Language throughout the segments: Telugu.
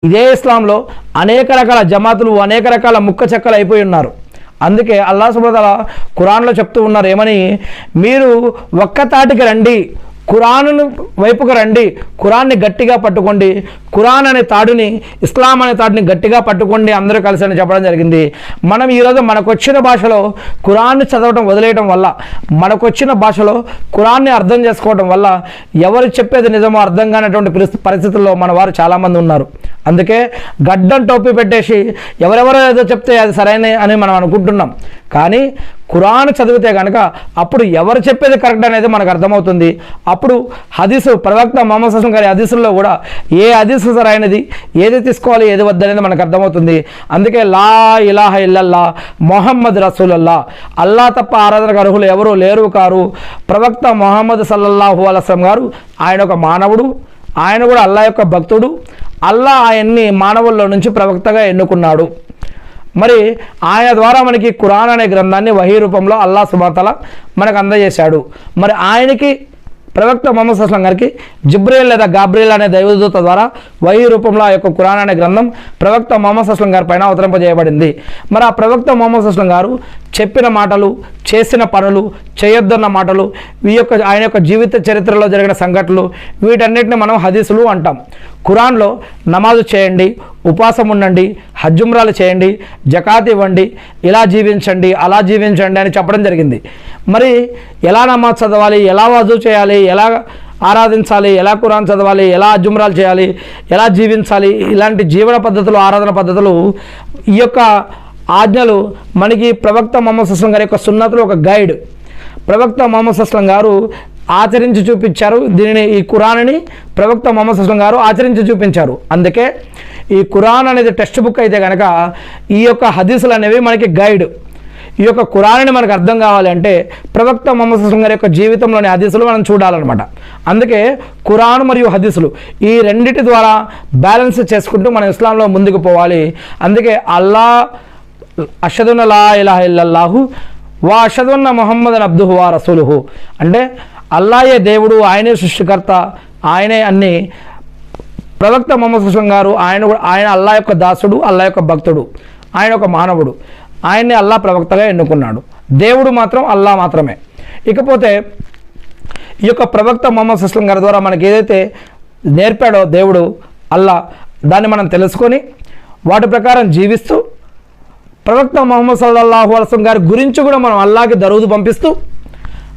ఇదే ఇస్లాంలో అనేక రకాల జమాతులు అనేక రకాల ముక్క చెక్కలు అయిపోయి ఉన్నారు. అందుకే అల్లాహ్ సుబ్హానహు వ తఆలా ఖురాన్లో చెప్తూ ఉన్నారు ఏమని, మీరు ఒక్కతాటికి రండి, ఖురాను వైపుకు రండి, ఖురాన్ని గట్టిగా పట్టుకోండి, ఖురాన్ అనే తాడుని ఇస్లాం అనే తాడుని గట్టిగా పట్టుకోండి అందరూ కలిసి అని చెప్పడం జరిగింది. మనం ఈరోజు మనకొచ్చిన భాషలో ఖురాన్ని చదవడం వదిలేయడం వల్ల, మనకొచ్చిన భాషలో ఖురాన్ని అర్థం చేసుకోవడం వల్ల ఎవరు చెప్పేది నిజమో అర్థం కానటువంటి పరిస్థితుల్లో మన వారు చాలామంది ఉన్నారు. అందుకే గడ్డం టోపీ పెట్టేసి ఎవరెవరో ఏదో చెప్తే అది సరైన అని మనం అనుకుంటున్నాం. కానీ ఖురాన్ చదివితే కనుక అప్పుడు ఎవరు చెప్పేది కరెక్ట్ అనేది మనకు అర్థమవుతుంది. అప్పుడు హదీసు ప్రవక్త ముహమ్మద్ సల్లల్లాహు అలైహి వసల్లం గారి హదీసుల్లో కూడా ఏ హదీసు సరైనది, ఏది తీసుకోవాలి, ఏది వద్దనేది మనకు అర్థమవుతుంది. అందుకే లా ఇలాహ ఇల్లల్లా మొహమ్మద్ రసూలుల్లా, అల్లా తప్ప ఆరాధనకు అర్హులు ఎవరు లేరు కారు. ప్రవక్త ముహమ్మద్ సల్లల్లాహు అలైహి వసల్లం గారు ఆయన ఒక మానవుడు, ఆయన కూడా అల్లా యొక్క భక్తుడు. అల్లా ఆయన్ని మానవుల్లో నుంచి ప్రవక్తగా ఎన్నుకున్నాడు. మరి ఆయన ద్వారా మనకి ఖురాన్ అనే గ్రంథాన్ని వహీ రూపంలో అల్లాహ్ సుబ్హానహు వ తఆలా మనకు అందజేశాడు. మరి ఆయనకి ప్రవక్త ముహమ్మద్ సల్లల్లాహు అలైహి వసల్లం గారికి జిబ్రీల్ లేదా గాబ్రియల్ అనే దైవదూత ద్వారా వహీ రూపంలో ఆ యొక్క ఖురాన్ అనే గ్రంథం ప్రవక్త ముహమ్మద్ సల్లల్లాహు అలైహి వసల్లం గారి పైన అవతరింపజేయబడింది. మరి ఆ ప్రవక్త ముహమ్మద్ సల్లల్లాహు అలైహి వసల్లం గారు చెప్పిన మాటలు, చేసిన పనులు, చేయొద్దన్న మాటలు, ఆయన యొక్క జీవిత చరిత్రలో జరిగిన సంఘటనలు, వీటన్నిటిని మనం హదీసులు అంటాం. ఖురాన్లో నమాజు చేయండి, ఉపవాసం ఉండండి, హజ్జుమ్రాలు చేయండి, జకాత్ ఇవ్వండి, ఇలా జీవించండి, అలా జీవించండి అని చెప్పడం జరిగింది. మరి ఎలా నమాజ్ చదవాలి, ఎలా వజూ చేయాలి, ఎలా ఆరాధించాలి, ఎలా ఖురాన్ చదవాలి, ఎలా హజ్జుమ్రాలు చేయాలి, ఎలా జీవించాలి, ఇలాంటి జీవన పద్ధతులు, ఆరాధన పద్ధతులు, ఈ యొక్క ఆజ్ఞలు మనకి ప్రవక్త ముహమ్మద్ సల్లల్లాహు అలైహి వసల్లం గారి యొక్క సున్నతులు ఒక గైడ్. ప్రవక్త ముహమ్మద్ సల్లల్లాహు అలైహి వసల్లం గారు ఆచరించి చూపించారు. దీనిని, ఈ ఖురాన్ని ప్రవక్త ముహమ్మద్ సల్లల్లాహు అలైహి వసల్లం గారు ఆచరించి చూపించారు. అందుకే ఈ ఖురాన్ అనేది టెక్స్ట్ బుక్ అయితే కనుక ఈ యొక్క హదీసులు అనేవి మనకి గైడ్. ఈ యొక్క ఖురాన్ని మనకు అర్థం కావాలి అంటే ప్రవక్త ముహమ్మద్ సల్లల్లాహు అలైహి వసల్లం గారి యొక్క జీవితంలోని హదీసులు మనం చూడాలన్నమాట. అందుకే ఖురాన్ మరియు హదీసులు ఈ రెండిటి ద్వారా బ్యాలెన్స్ చేసుకుంటూ మనం ఇస్లాంలో ముందుకు పోవాలి. అందుకే అల్లా అషదున లా ఇలాహ ఇల్లల్లాహు వా అషదున్న ముహమ్మదన్ అబ్దుహు వా రసూలుహు, అంటే అల్లాయే దేవుడు, ఆయనే సృష్టికర్త, ఆయనే అన్ని. ప్రవక్త ముహమ్మద్ సల్లల్లాహు అలైహి వసల్లం గారు ఆయన అల్లా యొక్క దాసుడు, అల్లా యొక్క భక్తుడు, ఆయన ఒక మానవుడు. ఆయన్ని అల్లా ప్రవక్తగా ఎన్నుకున్నాడు. దేవుడు మాత్రం అల్లా మాత్రమే. ఇకపోతే ఈ యొక్క ప్రవక్త ముహమ్మద్ సల్లల్లాహు అలైహి వసల్లం గారి ద్వారా మనకి ఏదైతే నేర్పాడో దేవుడు అల్లా, దాన్ని మనం తెలుసుకొని వాటి ప్రకారం జీవిస్తూ ప్రవక్త ముహమ్మద్ సల్లల్లాహు అలైహి వసల్లం గారి గురించి కూడా మనం అల్లాకి దరూదు పంపిస్తూ,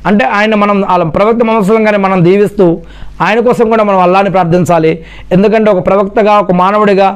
అంటే ఆయన మనం ప్రవక్త ముహమ్మద్ సల్లల్లాహు అలైహి వసల్లం గారిని మనం దీవిస్తూ ఆయన కోసం కూడా మనం అల్లాని ప్రార్థించాలి. ఎందుకంటే ఒక ప్రవక్తగా, ఒక మానవుడిగా